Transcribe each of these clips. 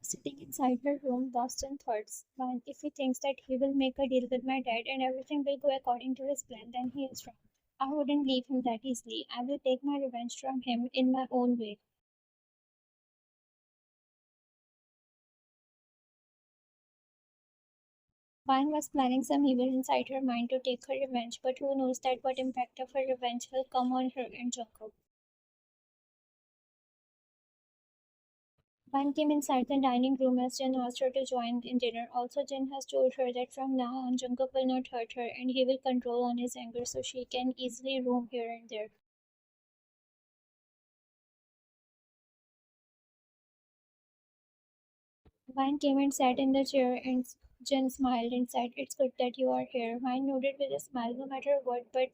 Sitting inside her room, lost in thoughts. One, if he thinks that he will make a deal with my dad and everything will go according to his plan, then he is wrong. I wouldn't leave him that easily. I will take my revenge from him in my own way. Vine was planning some evil inside her mind to take her revenge, but who knows that what impact of her revenge will come on her and Jungkook. Vine came inside the dining room as Jin asked her to join in dinner. Also, Jin has told her that from now on Jungkook will not hurt her and he will control on his anger so she can easily roam here and there. Vine came and sat in the chair and Jin smiled and said, "It's good that you are here." Vine nodded with a smile no matter what, but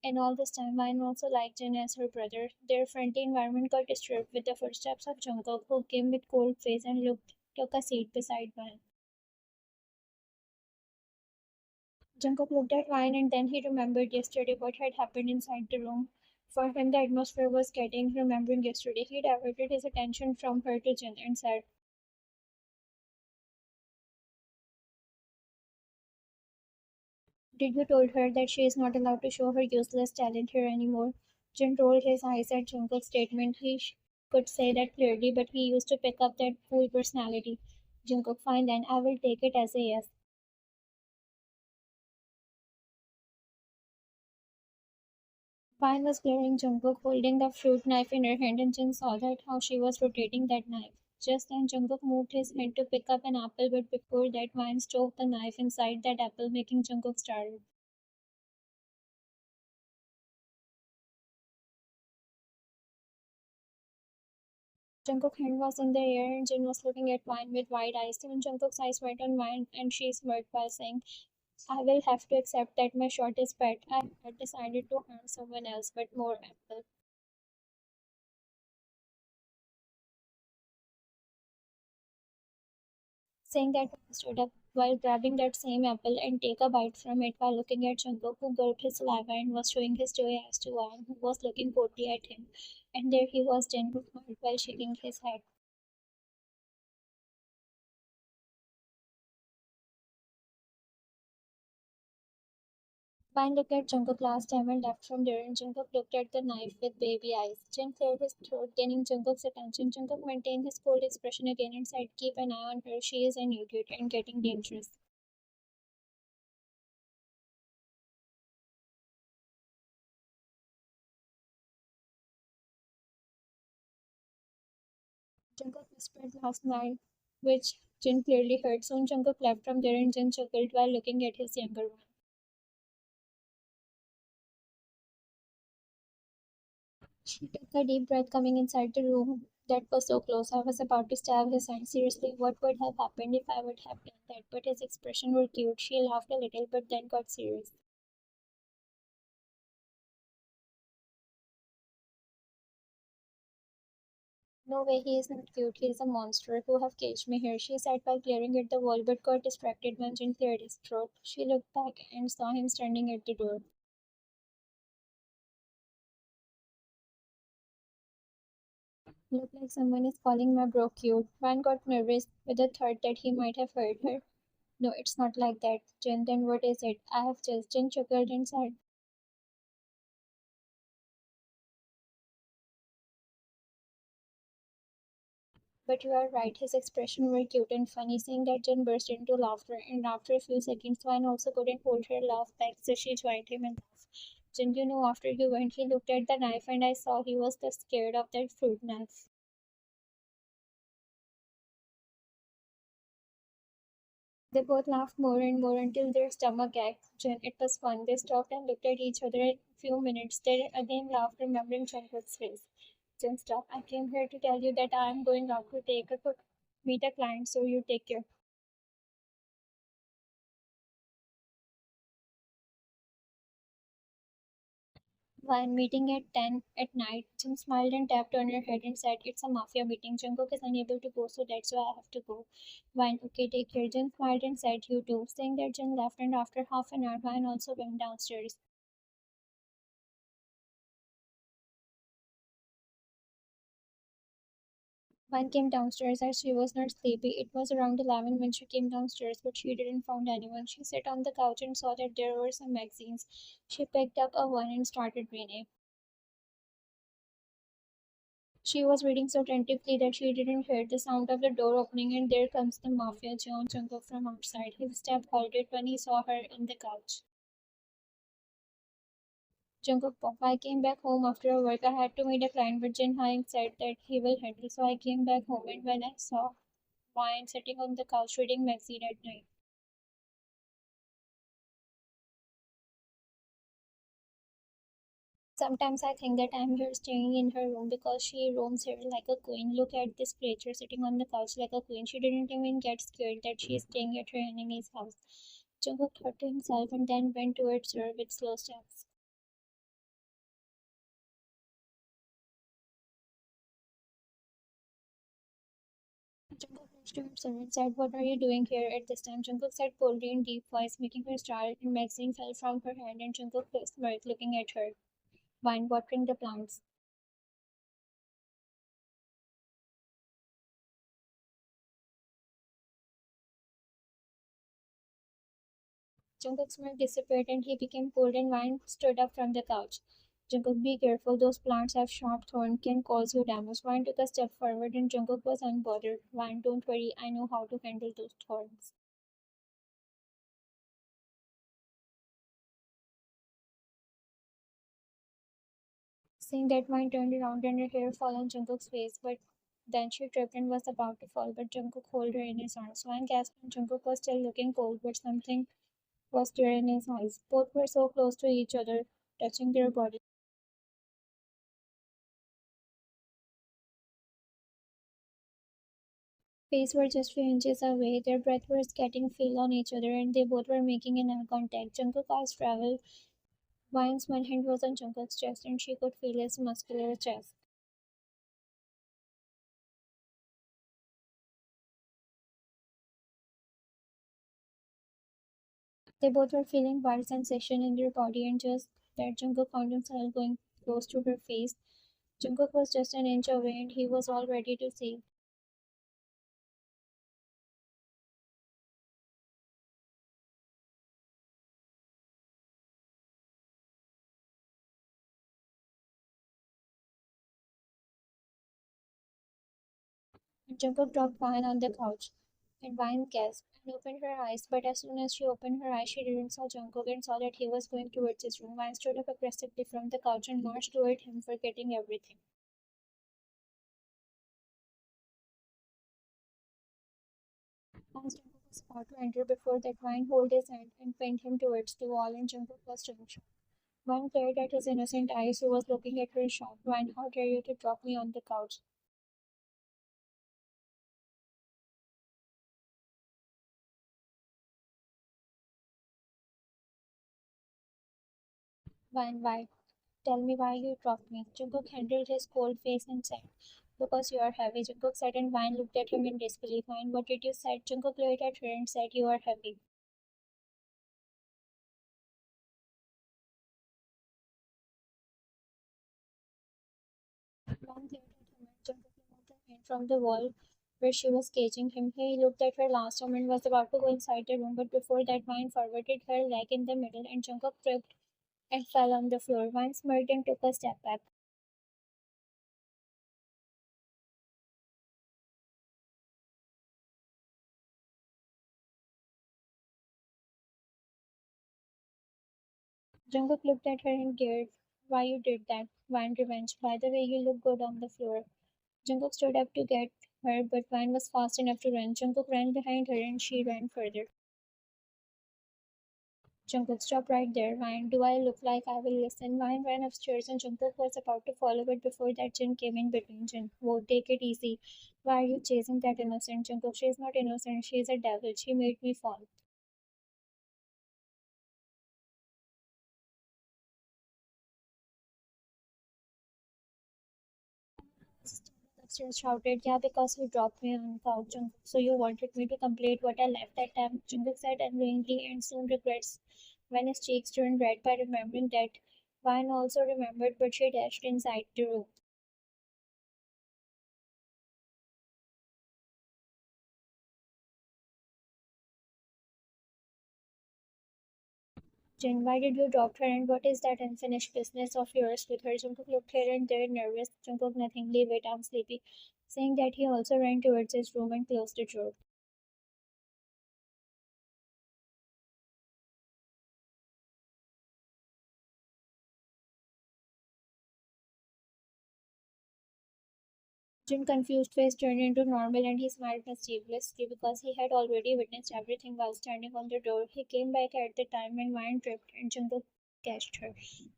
in all this time, Vine also liked Jin as her brother. Their friendly environment got disturbed with the footsteps of Jungkook, who came with cold face and took a seat beside Vine. Jungkook looked at Vine and then he remembered yesterday what had happened inside the room. For him, the atmosphere was getting, remembering yesterday. He diverted his attention from her to Jin and said, "Did you told her that she is not allowed to show her useless talent here anymore?" Jin rolled his eyes at Jungkook's statement. Could say that clearly, but he used to pick up that fool personality. Jungkook, fine then, I will take it as a yes. Fine was glaring Jungkook, holding the fruit knife in her hand, and Jin saw that how she was rotating that knife. Just then, Jungkook moved his head to pick up an apple, but before that, Vine shoved the knife inside that apple, making Jungkook startled. Jungkook's hand was in the air and Jin was looking at Vine with wide eyes. Even Jungkook's eyes went on Vine and she smirked while saying, "I will have to accept that my shot is bad. I had decided to harm someone else, but more apple." Saying that, Vine stood up while grabbing that same apple and take a bite from it while looking at Jungkook, who gulped his saliva and was showing his joy as to Vine, who was looking coldly at him. And there he was, Jin, who smiled while shaking his head. Vine looked at Jungkook last time and left from there, and Jungkook looked at the knife with baby eyes. Jin cleared his throat, gaining Jungkook's attention. Jungkook maintained his cold expression again and said, "Keep an eye on her. She is an idiot and getting dangerous." Jungkook whispered last night, which Jin clearly heard. Soon Jungkook left from there and Jin chuckled while looking at his younger one. She took a deep breath coming inside the room that was so close. I was about to stab his hand. Seriously, what would have happened if I would have done that? But his expression was cute. She laughed a little but then got serious. "No way, he is not cute. He is a monster. Who have caged me here?" She said while glaring at the wall, but got distracted when Jin cleared his throat. She looked back and saw him standing at the door. "Look like someone is calling my bro cute." Van got nervous with the thought that he might have heard her. "No, it's not like that, Jin. Then what is it?" "I have just." Jin chuckled and said, "But you are right." His expression were cute and funny. Seeing that, Jin burst into laughter, and after a few seconds, Van also couldn't hold her laugh back, so she joined him in laugh. "Jin, you know, after you went, he looked at the knife, and I saw he was the scared of that fruit knife." They both laughed more and more until their stomach ached. Jen, it was fun. They stopped and looked at each other a few minutes. They again laughed, remembering Jungkook's face. Jen, stop. I came here to tell you that I am going out to meet a client, so you take care. While meeting at 10 at night, Jim smiled and tapped on her head and said, "It's a mafia meeting. Jungkook is unable to go, so that's why I have to go." Vine, okay, take care. Jin smiled and said, "You too." Saying that, Jin left, and after half an hour, Vine also went downstairs. One came downstairs as she was not sleepy. It was around 11 when she came downstairs, but she didn't find anyone. She sat on the couch and saw that there were some magazines. She picked up a one and started reading. She was reading so attentively that she didn't hear the sound of the door opening, and there comes the Mafia, Jungkook from outside. His step halted when he saw her on the couch. Jungkook Pop, I came back home after work. I had to meet a client, but Jin Hyung said that he will handle, so I came back home, and when I saw Wine sitting on the couch reading magazine at night. Sometimes I think that I'm here staying in her room because she roams here like a queen. Look at this creature sitting on the couch like a queen. She didn't even get scared that she's staying at her enemy's house. Jungkook thought to himself and then went towards her with slow steps. Jungkook reached to her and said, "What are you doing here at this time?" Jungkook said coldly in deep voice, making her start, and magazine fell from her hand, and Jungkook smirked, looking at her. Wine watering the plants. Jungkook's smirk disappeared and he became cold and Wine stood up from the couch. Jungkook, be careful, those plants have sharp thorns, can cause you damage. Wine took a step forward and Jungkook was unbothered. Wine, don't worry, I know how to handle those thorns. Seeing that, Wine turned around and her hair fell on Jungkook's face, but then she tripped and was about to fall, but Jungkook held her in his arms. Wine gasped and Jungkook was still looking cold, but something was there in his eyes. Both were so close to each other, touching their bodies. Faces were just few inches away, their breath was getting feel on each other, and they both were making an eye contact. Jungkook eyes traveled. Vine's one hand was on Jungkook's chest, and she could feel his muscular chest. They both were feeling wild sensation in their body, and just that Jungkook found himself going close to her face. Jungkook was just an inch away, and he was all ready to say, and Jungkook dropped Vine on the couch. And Vine gasped and opened her eyes, but as soon as she opened her eyes, she didn't saw Jungkook and saw that he was going towards his room. Vine stood up aggressively from the couch and marched toward him, forgetting everything. As Jungkook was about to enter, before that Vine held his hand and pinned him towards the wall, and Jungkook was stunned. Vine glared at his innocent eyes, who was looking at her shocked. Vine, how dare you to drop me on the couch? Vine, why? Tell me why you dropped me. Jungkook handled his cold face and said, because you are heavy. Jungkook said, and Vine looked at him in disbelief. Vine, what did you say? Jungkook looked at her and said, you are heavy. Vine glared at him and Jungkook removed her hand from the wall where she was caging him. He looked at her last time and was about to go inside the room, but before that, Vine forwarded her leg in the middle, and Jungkook tripped and fell on the floor. Vine smirked and took a step back. Jungkook looked at her and glared. Why you did that? Vine revenge. By the way, you look good on the floor. Jungkook stood up to get her, but Vine was fast enough to run. Jungkook ran behind her and she ran further. Jungkook, stop right there. Vine, do I look like I will listen? Vine ran upstairs and Jungkook was about to follow, but before that, Jin came in between. Jin, whoa, take it easy. Why are you chasing that innocent Jungkook? She is not innocent. She is a devil. She made me fall. Upstairs shouted, yeah, because you dropped me on couch, Jungkook. So you wanted me to complete what I left that time, Jungkook said annoyingly and soon regrets when his cheeks turned red by remembering that. Vine also remembered, but she dashed inside the room. Jin, why did you drop her and what is that unfinished business of yours with her? Jungkook looked here and there nervous. Jungkook nothing, leave it, I'm sleepy. Saying that he also ran towards his room and closed the door. Jin's confused face turned into normal and he smiled mischievously because he had already witnessed everything while standing on the door. He came back at the time when Wine tripped and Jungkook catched her.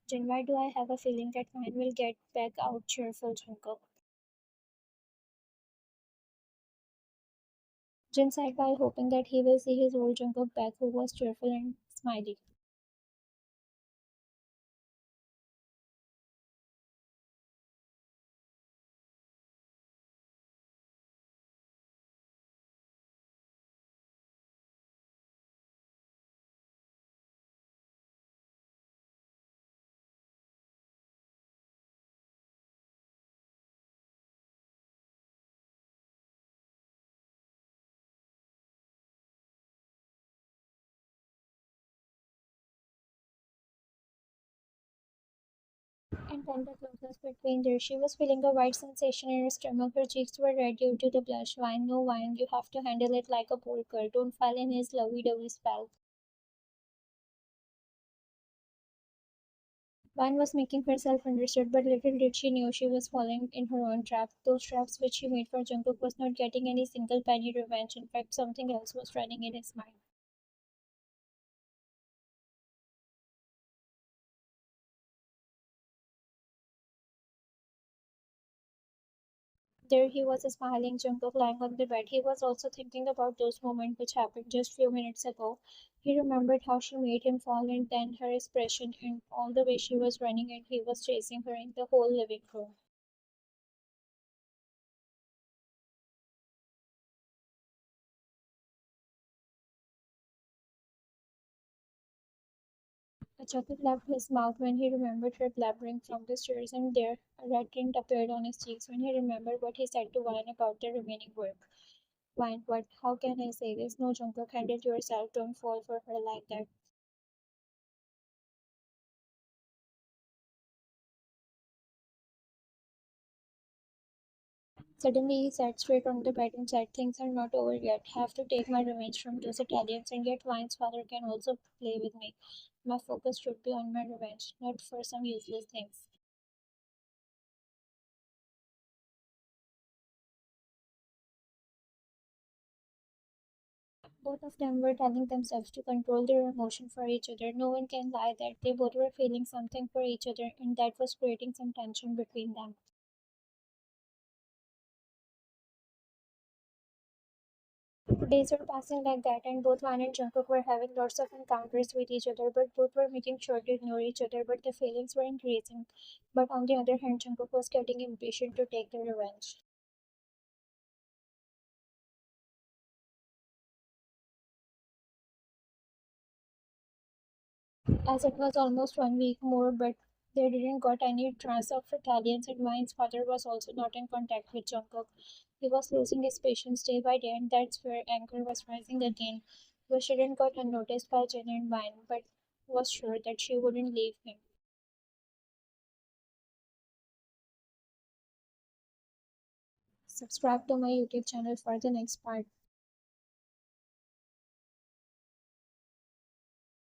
Jin, why do I have a feeling that Wine will get back out cheerful, Jungkook? Jin sighed while hoping that he will see his old Jungkook back who was cheerful and smiley. And then the closest between there, she was feeling a white sensation in her stomach. Her cheeks were red due to the blush. Wine, no wine. You have to handle it like a bold girl. Don't fall in his lovey-dovey spell. Wine was making herself understood, but little did she know she was falling in her own trap. Those traps which she made for Jungkook was not getting any single penny revenge. In fact, something else was running in his mind. There he was smiling, Jungkook lying on the bed. He was also thinking about those moments which happened just few minutes ago. He remembered how she made him fall and then her expression and all the way she was running and he was chasing her in the whole living room. A chuckle left his mouth when he remembered her blabbering from the stairs, and there a red tint appeared on his cheeks when he remembered what he said to Vine about the remaining work. Vine, what? How can I say this? No, Jungkook, handle yourself. Don't fall for her like that. Suddenly he sat straight on the bed and said, things are not over yet. Have to take my revenge from those Italians, and yet Vine's father can also play with me. My focus should be on my revenge, not for some useless things. Both of them were telling themselves to control their emotion for each other. No one can lie that they both were feeling something for each other, and that was creating some tension between them. Days were passing like that, and both Van and Jungkook were having lots of encounters with each other, but both were making sure to ignore each other, but the feelings were increasing. But on the other hand, Jungkook was getting impatient to take the revenge. As it was almost 1 week more, but they didn't got any trace of Italians, and Vine's father was also not in contact with Jungkook. He was losing his patience day by day, and that's where anger was rising again. But she didn't got unnoticed by Jen and Vine, but was sure that she wouldn't leave him. Subscribe to my YouTube channel for the next part.